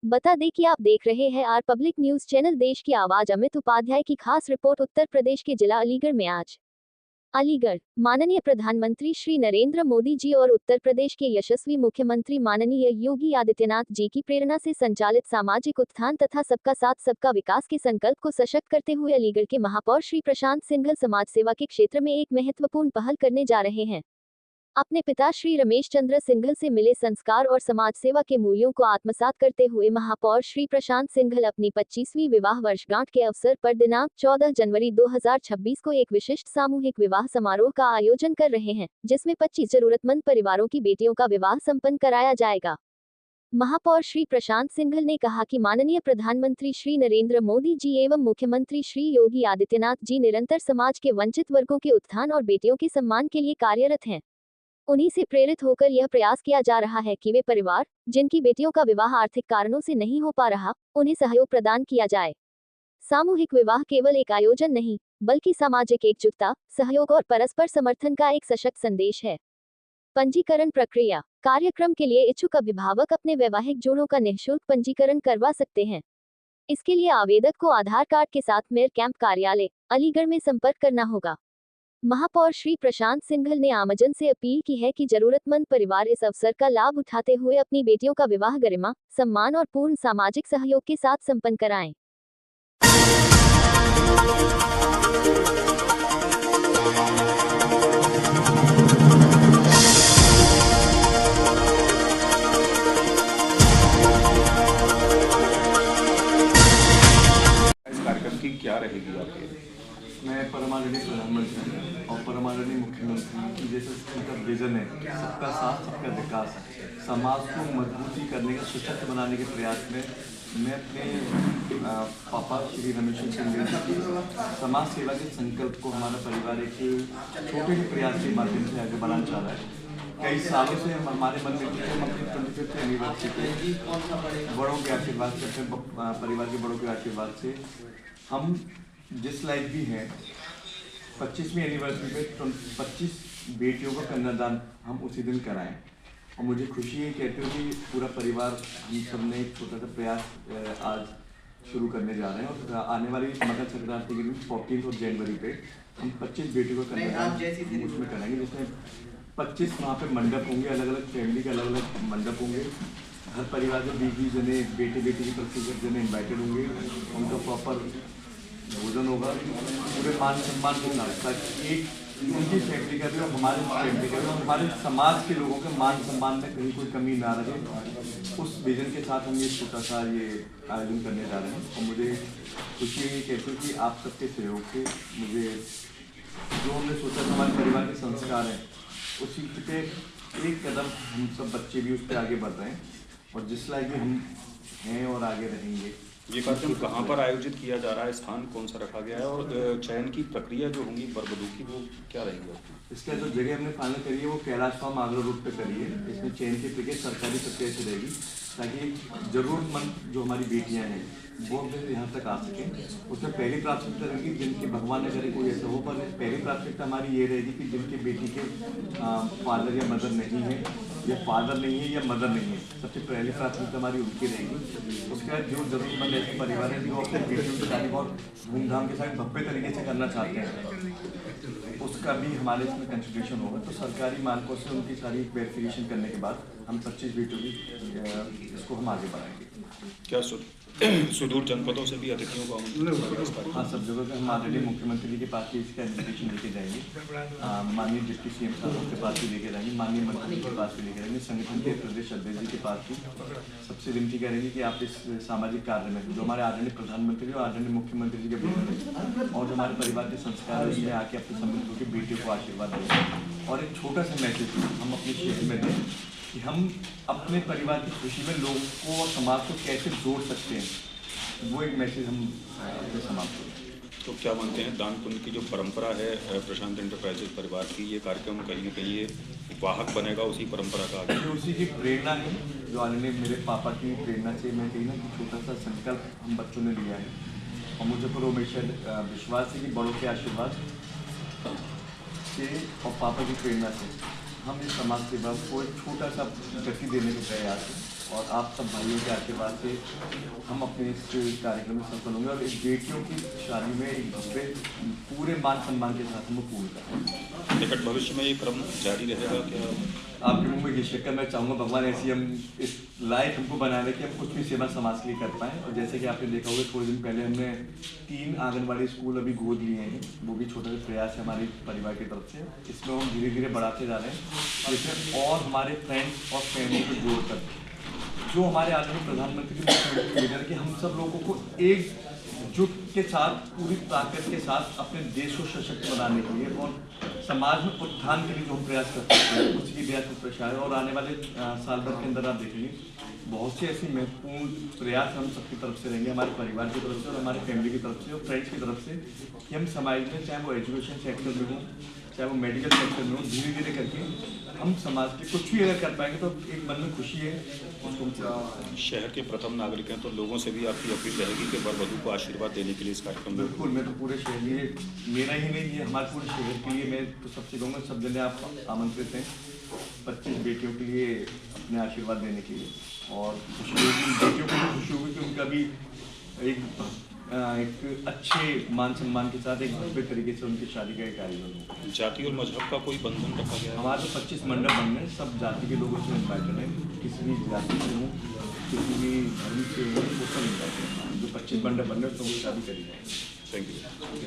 बता दें कि आप देख रहे हैं आर पब्लिक न्यूज चैनल। देश की आवाज अमित उपाध्याय की खास रिपोर्ट। उत्तर प्रदेश के जिला अलीगढ़ में आज अलीगढ़ माननीय प्रधानमंत्री श्री नरेंद्र मोदी जी और उत्तर प्रदेश के यशस्वी मुख्यमंत्री माननीय योगी आदित्यनाथ जी की प्रेरणा से संचालित सामाजिक उत्थान तथा सबका साथ सबका विकास के संकल्प को सशक्त करते हुए अलीगढ़ के महापौर श्री प्रशांत सिंघल समाज सेवा के क्षेत्र में एक महत्वपूर्ण पहल करने जा रहे हैं। अपने पिता श्री रमेश चंद्र सिंघल से मिले संस्कार और समाज सेवा के मूल्यों को आत्मसात करते हुए महापौर श्री प्रशांत सिंघल अपनी 25वीं विवाह वर्षगांठ के अवसर पर दिनांक 14 जनवरी 2026 को एक विशिष्ट सामूहिक विवाह समारोह का आयोजन कर रहे हैं, जिसमें 25 जरूरतमंद परिवारों की बेटियों का विवाह संपन्न कराया जाएगा। महापौर श्री प्रशांत सिंघल ने कहा कि माननीय प्रधानमंत्री श्री नरेंद्र मोदी जी एवं मुख्यमंत्री श्री योगी आदित्यनाथ जी निरंतर समाज के वंचित वर्गों के उत्थान और बेटियों के सम्मान के लिए कार्यरत हैं। उन्हीं से प्रेरित होकर यह प्रयास किया जा रहा है कि वे परिवार जिनकी बेटियों का विवाह आर्थिक कारणों से नहीं हो पा रहा, उन्हें सहयोग प्रदान किया जाए। सामूहिक विवाह केवल एक आयोजन नहीं, बल्कि सामाजिक एकजुटता, सहयोग और परस्पर समर्थन का एक सशक्त संदेश है। पंजीकरण प्रक्रिया। कार्यक्रम के लिए इच्छुक अभिभावक अपने वैवाहिक जोड़ों का निःशुल्क पंजीकरण करवा सकते हैं। इसके लिए आवेदक को आधार कार्ड के साथ मेयर कैंप कार्यालय अलीगढ़ में संपर्क करना होगा। महापौर श्री प्रशांत सिंघल ने आमजन से अपील की है कि जरूरतमंद परिवार इस अवसर का लाभ उठाते हुए अपनी बेटियों का विवाह गरिमा, सम्मान और पूर्ण सामाजिक सहयोग के साथ संपन्न कराएं। इस कार्यक्रम की क्या रहेगी आपकी? मैं परमाणु प्रधानमंत्री और परमाणु मुख्यमंत्री की जैसे उनका विजन है, सबका साथ सबका विकास, समाज को मजबूती करने का सशक्त बनाने के प्रयास में मैं अपने पापा श्री रमेश चंद्र जी की समाज सेवा के संकल्प को हमारा परिवार एक छोटे से प्रयास के माध्यम से आगे बढ़ाना चाह रहा है। कई सालों से हमारे मन में हम अपनी 25th एनिवर्सरी पे बड़ों के आशीर्वाद से, अपने परिवार के बड़ों के आशीर्वाद से हम जिस लाइफ भी हैं 25वीं एनिवर्सरी पे 25 बेटियों का कन्यादान हम उसी दिन कराएं। और मुझे खुशी है कहते हो कि पूरा परिवार हम सब ने एक छोटा सा प्रयास आज शुरू करने जा रहे हैं। और आने वाली मकर संक्रांति के दिन 14 जनवरी पे हम 25 बेटियों का कन्यादान उसमें कराएंगे, जिसमें 25 वहाँ पे मंडप होंगे, अलग अलग फैमिली के अलग अलग मंडप होंगे। हर परिवार के 20 जने बेटे बेटी के 25 जने इन्वाइटेड होंगे। उनका प्रॉपर भोजन होगा पूरे मान सम्मान के साथ, एक उनकी फैमिली का भी और हमारे फैमिली का भी और हमारे समाज के लोगों के मान सम्मान में कहीं कोई कमी ना रहे। उस विजन के साथ हम ये छोटा सा ये आयोजन करने जा रहे हैं। और मुझे खुशी है कहते हैं कि आप सबके सहयोग से मुझे जो हमने सोचा हमारे परिवार के संस्कार हैं उसी पे एक कदम हम सब बच्चे भी उस पर आगे बढ़ रहे हैं और जिस लायक भी हम हैं और आगे रहेंगे। ये कार्यक्रम कहाँ पर आयोजित किया जा रहा है, स्थान कौन सा रखा गया है और चयन की प्रक्रिया जो होंगी वर-वधू की वो क्या रहेगी? इसका जो जगह हमने फाइनल करी है वो कैलाश फार्म आगरा रोड पे करी है। इसमें चयन की प्रक्रिया सरकारी प्रक्रिया से रहेगी ताकि जरूरतमंद जो हमारी बेटियां हैं वो यहाँ तक आ सकें। उसमें पहली प्राथमिकता रहेगी जिनकी भगवान न करे कोई ऐसा हो, पर पहली प्राथमिकता हमारी ये रहेगी कि जिनकी बेटी के फादर या मदर नहीं है या फादर नहीं है या मदर नहीं है, सबसे पहली प्राथमिकता हमारी उनकी रहेगी। उसके बाद जो जरूरतमंद ऐसे परिवार हैं जो अपने बेटियों की शादी बहुत धूमधाम के साथ भव्य तरीके से करना चाहते हैं, उसका भी हमारे इसमें कंसिडरेशन होगा। तो सरकारी मानकों से उनकी सारी वेरिफिकेशन करने के बाद हम 25 बेटियों की इसको हम आगे बढ़ाएंगे। क्या सुदूर जनपदों से भी अतिथियों को आमंत्रित? हाँ, सब जगह पे हम ऑलरेडी मुख्यमंत्री जी के पास भी इसका इन्विटेशन लेके जाएंगे, माननीय डिप्टी सीएम साहब के पास भी लेके जाएंगे, माननीय मंत्री के पास भी लेके जाएंगे, संगठन के प्रदेश अध्यक्ष जी के पास भी। सबसे विनती करेंगे कि आप इस सामाजिक कार्य में जो हमारे आदरणीय प्रधानमंत्री और आदरणीय मुख्यमंत्री जी के विजन और जो हमारे परिवार के संस्कार है आके अपने सम्मिलित होकर बेटियों को आशीर्वाद दें। और एक छोटा सा मैसेज हम अपने क्षेत्र में दें कि हम अपने परिवार की खुशी में लोगों को और समाज को कैसे जोड़ सकते हैं, वो एक मैसेज हम समाप्त करें। तो क्या मानते हैं दान पुण्य की जो परंपरा है प्रशांत एंटरप्राइजेज परिवार की, ये कार्यक्रम कहीं न कहीं ये वाहक बनेगा उसी परंपरा का आगे? उसी की प्रेरणा है जो आने मेरे पापा की प्रेरणा से मैं कहीं ना छोटा सा संकल्प हम बच्चों ने लिया है। और मुझे पर हमेशा विश्वास है कि बड़ों के आशीर्वाद से और पापा की प्रेरणा से हम इस समाज सेवा को एक छोटा सा गति देने के प्रयास हैं। और आप सब भाइयों के आशीर्वाद से हम अपने इस कार्यक्रम में सफल होंगे और एक बेटियों की शादी में एक भव्य पूरे मान सम्मान के साथ हम पूर्ण करेंगे। निकट भविष्य में ये क्रम जारी रहेगा क्या? आपके मुंह में ये शक्कर मैं चाहूँगा भगवान ऐसी हम इस लायक हमको बना ले कि हम कुछ भी सेवा समाज के लिए कर पाएँ। और जैसे कि आपने देखा होगा थोड़े दिन पहले हमने 3 आंगनबाड़ी स्कूल अभी गोद लिए हैं, वो भी छोटा सा प्रयास है हमारे परिवार की तरफ से। इसमें हम धीरे धीरे बढ़ाते जा रहे हैं, जिसमें और हमारे फ्रेंड्स और फैमिली को जोड़कर जो हमारे आदरणीय प्रधानमंत्री की विजन कि हम सब लोगों को एकजुट के साथ पूरी ताकत के साथ अपने देश को सशक्त बनाने के लिए और समाज में उत्थान के लिए जो हम प्रयास करते हैं उसकी भी प्रसार है। और आने वाले साल भर के अंदर आप देखेंगे बहुत से ऐसे महत्वपूर्ण प्रयास हम सबकी तरफ से रहेंगे, हमारे परिवार की तरफ से और हमारे फैमिली की तरफ से और फ्रेंड्स की तरफ से, कि हम समाज में चाहे वो एजुकेशन सेक्टर में हो चाहे वो मेडिकल सेक्टर में हो, धीरे धीरे करके हम समाज के कुछ भी अगर कर पाएंगे तो एक मन में खुशी है उसको हम। शहर के प्रथम नागरिक हैं तो लोगों से भी आपकी अपील रहेगी कि वर वधू को आशीर्वाद देने के लिए इस कार्यक्रम में। बिल्कुल, मैं तो पूरे शहर लिए मेरा ही नहीं, ये हमारे पूरे शहर के लिए मैं तो सबसे कहूँगा सब जने आप आमंत्रित हैं 25 बेटियों के लिए अपने आशीर्वाद देने के लिए। और खुशी होगी, बेटियों को भी खुशी होगी कि उनका भी एक अच्छे मान सम्मान के साथ एक भव्य तरीके से उनकी शादी का एक आयोजन हो। जाति और मजहब का कोई बंधन रखा गया है? हमारे तो 25 मंडप बन रहे हैं, सब जाति के लोगों से इन्वाइटेड हैं, किसी भी जाति से हों किसी भी धर्म से हों वो सब इन्वाइटेड हैं। जो 25 मंडप बन रहे हैं तो वो शादी करी जाएगी। Thank you.